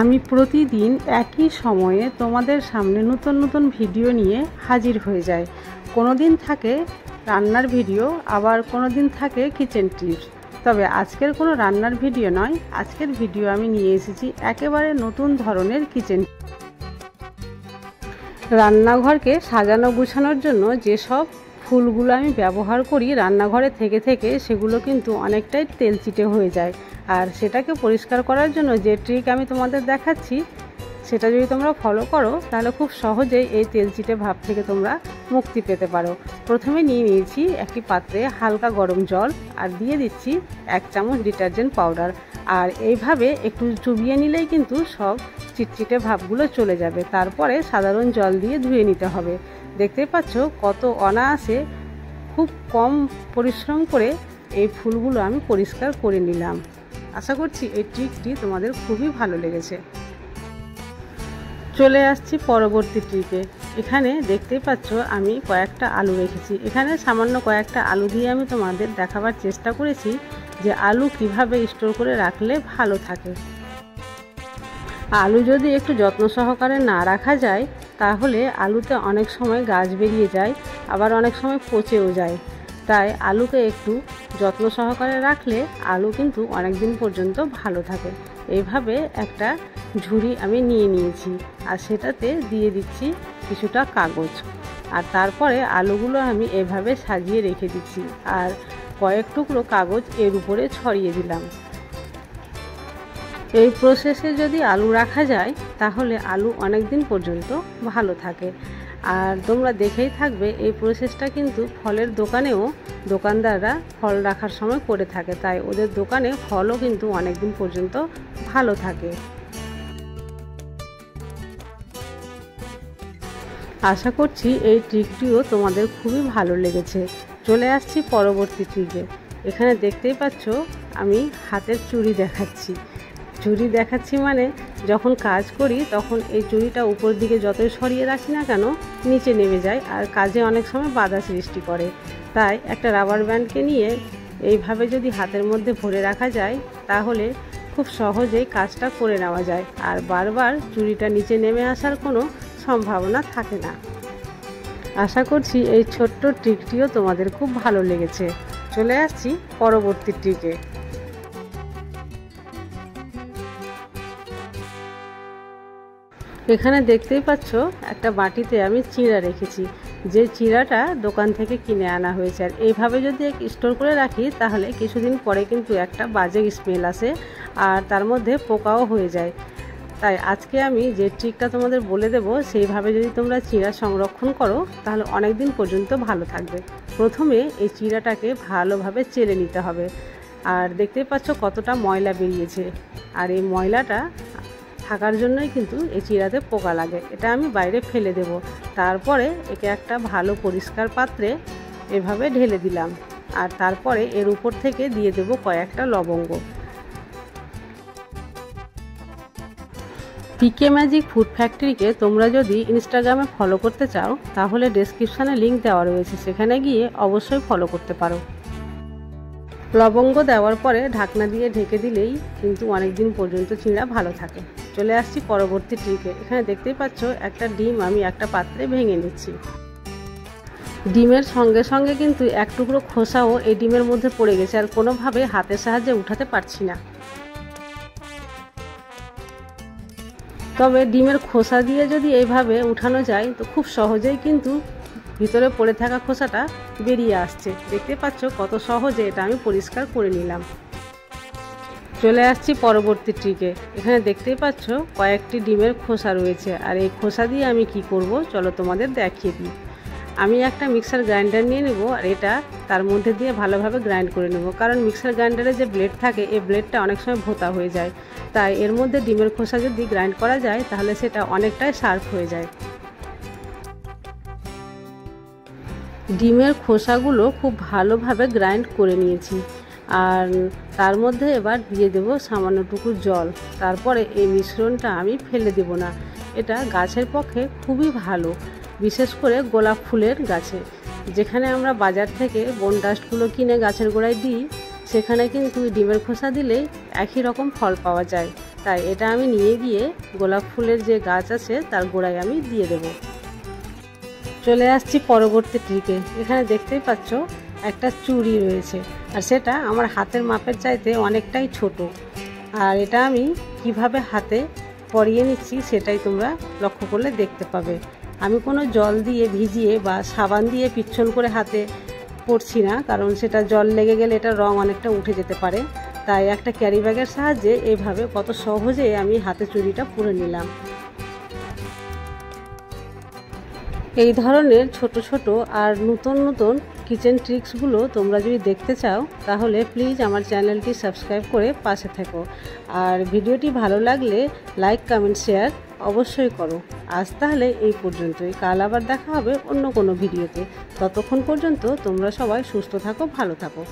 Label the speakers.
Speaker 1: আমি প্রতিদিন একই সময়ে তোমাদের সামনে নতুন নতুন ভিডিও নিয়ে হাজির হয়ে যাই। কোনো দিন থাকে রান্নার ভিডিও, আবার কোনো দিন থাকে কিচেন টিপস। তবে আজকের কোনো রান্নার ভিডিও নয়, আজকের ভিডিও আমি নিয়ে এসেছি একেবারে নতুন ধরনের কিচেন। রান্নাঘরকে সাজানো গুছানোর জন্য যেসব ফুলগুলো আমি ব্যবহার করি রান্নাঘরে থেকে সেগুলো কিন্তু অনেকটাই তেলচিটে হয়ে যায়। আর সেটাকে পরিষ্কার করার জন্য যে ট্রিক আমি তোমাদের দেখাচ্ছি সেটা যদি তোমরা ফলো করো তাহলে খুব সহজেই এই তেলচিটে ভাব থেকে তোমরা মুক্তি পেতে পারো। প্রথমে নিয়ে নিয়েছি একটি পাত্রে হালকা গরম জল, আর দিয়ে দিচ্ছি 1 চামচ ডিটারজেন্ট পাউডার। আর এইভাবে একটু চুবিয়ে নিলেই কিন্তু সব চিটচিটে ভাবগুলো চলে যাবে। তারপরে সাধারণ জল দিয়ে ধুয়ে নিতে হবে। দেখতে পাচ্ছ কত অনায়াসে খুব কম পরিশ্রম করে এই ফুলগুলো আমি পরিষ্কার করে নিলাম। আশা করছি এই ট্রিকটি তোমাদের খুবই ভালো লেগেছে। চলে আসছি পরবর্তী ট্রিকে। এখানে দেখতেই পাচ্ছ আমি কয়েকটা আলু রেখেছি। এখানে সামান্য কয়েকটা আলু দিয়ে আমি তোমাদের দেখাবার চেষ্টা করেছি যে আলু কিভাবে স্টোর করে রাখলে ভালো থাকে। আলু যদি একটু যত্ন সহকারে না রাখা যায় তাহলে আলুতে অনেক সময় গাছ বেরিয়ে যায়, আবার অনেক সময় পচেও যায়। তাই আলুকে একটু যত্ন সহকারে রাখলে আলু কিন্তু অনেক দিন পর্যন্ত ভালো থাকে। এইভাবে একটা ঝুড়ি আমি নিয়ে নিয়েছি, আর সেটাতে দিয়ে দিচ্ছি কিছুটা কাগজ। আর তারপরে আলুগুলো আমি এভাবে সাজিয়ে রেখে দিচ্ছি, আর কয়েক টুকরো কাগজ এর উপরে ছড়িয়ে দিলাম। এই প্রসেসে যদি আলু রাখা যায় তাহলে আলু অনেক দিন পর্যন্ত ভালো থাকে। আর তোমরা দেখেই থাকবে এই প্রসেসটা কিন্তু ফলের দোকানেও দোকানদাররা ফল রাখার সময় করে থাকে, তাই ওদের দোকানে ফলও কিন্তু অনেক দিন পর্যন্ত ভালো থাকে। আশা করছি এই ট্রিকটিও তোমাদের খুবই ভালো লেগেছে। চলে আসছি পরবর্তী ট্রিকে। এখানে দেখতেই পাচ্ছ আমি হাতের চুড়ি দেখাচ্ছি। চুড়ি দেখাচ্ছি মানে যখন কাজ করি তখন এই চুড়িটা উপর দিকে যতই সরিয়ে রাখি না কেন নিচে নেমে যায়, আর কাজে অনেক সময় বাধা সৃষ্টি করে। তাই একটা রাবার ব্যান্ডকে নিয়ে এইভাবে যদি হাতের মধ্যে ভরে রাখা যায় তাহলে খুব সহজেই কাজটা করে নেওয়া যায়, আর বারবার চুড়িটা নিচে নেমে আসার কোনো সম্ভাবনা থাকে না। আশা করছি এই ছোট্ট ট্রিকটিও তোমাদের খুব ভালো লেগেছে। চলে আসছি পরবর্তী ট্রিকে। এখানে দেখতেই পাচ্ছ একটা বাটিতে আমি চিঁড়া রেখেছি, যে চিঁড়াটা দোকান থেকে কিনে আনা হয়েছে। আর এইভাবে যদি স্টোর করে রাখি তাহলে কিছুদিন পরে কিন্তু একটা বাজে স্মেল আসে, আর তার মধ্যে পোকাও হয়ে যায়। তাই আজকে আমি যে ট্রিকটা তোমাদের বলে দেব সেইভাবে যদি তোমরা চিঁড়া সংরক্ষণ করো তাহলে অনেক দিন পর্যন্ত ভালো থাকবে। প্রথমে এই চিঁড়াটাকে ভালোভাবে চেলে নিতে হবে। আর দেখতেই পাচ্ছ কতটা ময়লা বেরিয়েছে, আর এই ময়লাটা থাকার জন্যই কিন্তু এই চিঁড়াতে পোকা লাগে। এটা আমি বাইরে ফেলে দেব। তারপরে একে একটা ভালো পরিষ্কার পাত্রে এভাবে ঢেলে দিলাম, আর তারপরে এর উপর থেকে দিয়ে দেব কয়েকটা লবঙ্গ। পিকে ম্যাজিক ফুড ফ্যাক্টরিকে তোমরা যদি ইনস্টাগ্রামে ফলো করতে চাও তাহলে ডেসক্রিপশানে লিঙ্ক দেওয়া রয়েছে, সেখানে গিয়ে অবশ্যই ফলো করতে পারো। লবঙ্গ দেওয়ার পরে ঢাকনা দিয়ে ঢেকে দিলেই কিন্তু অনেক দিন পর্যন্ত চিঁড়া ভালো থাকে। চলে আসছি পরবর্তী ট্রিকে। এখানে দেখতেই পাচ্ছ একটা ডিম আমি একটা পাত্রে ভেঙে নিচ্ছি। ডিমের সঙ্গে সঙ্গে কিন্তু এক টুকরো খোসাও এই ডিমের মধ্যে পড়ে গেছে, আর কোনোভাবে হাতের সাহায্যে উঠাতে পারছি না। তবে ডিমের খোসা দিয়ে যদি এইভাবে উঠানো যায় তো খুব সহজেই কিন্তু ভিতরে পড়ে থাকা খোসাটা বেরিয়ে আসছে। দেখতে পাচ্ছ কত সহজে এটা আমি পরিষ্কার করে নিলাম। চলে আসছি পরবর্তী ট্রিকে। এখানে দেখতেই পাচ্ছ কয়েকটি ডিমের খোসা রয়েছে, আর এই খোসা দিয়ে আমি কি করব চলো তোমাদের দেখিয়ে দিই। আমি একটা মিক্সার গ্রাইন্ডার নিয়ে নেব, আর এটা তার মধ্যে দিয়ে ভালোভাবে গ্রাইন্ড করে নেব, কারণ মিক্সার গ্রাইন্ডারে যে ব্লেড থাকে এই ব্লেডটা অনেক সময় ভোঁতা হয়ে যায়। তাই এর মধ্যে ডিমের খোসা যদি গ্রাইন্ড করা যায় তাহলে সেটা অনেকটাই শার্প হয়ে যায়। ডিমের খোসাগুলো খুব ভালোভাবে গ্রাইন্ড করে নিয়েছি, আর তার মধ্যে এবার দিয়ে দেব সামান্যটুকু জল। তারপরে এই মিশ্রণটা আমি ফেলে দেব না। এটা গাছের পক্ষে খুবই ভালো, বিশেষ করে গোলাপ ফুলের গাছে। যেখানে আমরা বাজার থেকে বন ডাস্টগুলো কিনে গাছের গোড়ায় দিই সেখানে কিন্তু ডিমের খোসা দিলেই একই রকম ফল পাওয়া যায়। তাই এটা আমি নিয়ে গিয়ে গোলাপ ফুলের যে গাছ আছে তার গোড়ায় আমি দিয়ে দেব। চলে আসছি পরবর্তী ট্রিকে। এখানে দেখতেই পাচ্ছ একটা চুড়ি রয়েছে, আর সেটা আমার হাতের মাপের চাইতে অনেকটাই ছোট। আর এটা আমি কিভাবে হাতে পরিয়ে নিচ্ছি সেটাই তোমরা লক্ষ্য করলে দেখতে পাবে। আমি কোনো জল দিয়ে ভিজিয়ে বা সাবান দিয়ে পিচ্ছল করে হাতে পরছি না, কারণ সেটা জল লেগে গেলে এটা রং অনেকটা উঠে যেতে পারে। তাই একটা ক্যারি ব্যাগের সাহায্যে এইভাবে কত সহজে আমি হাতে চুড়িটা পরে নিলাম। এই ধরনের ছোট ছোট আর নতুন নতুন কিচেন ট্রিক্সগুলো তোমরা যদি দেখতে চাও তাহলে প্লিজ আমার চ্যানেলটি সাবস্ক্রাইব করে পাশে থেকো। আর ভিডিওটি ভালো লাগলে লাইক, কমেন্ট, শেয়ার অবশ্যই করো। আজ তাহলে এই পর্যন্তই। কাল আবার দেখা হবে অন্য কোনো ভিডিওতে। ততক্ষণ পর্যন্ত তোমরা সবাই সুস্থ থাকো, ভালো থাকো।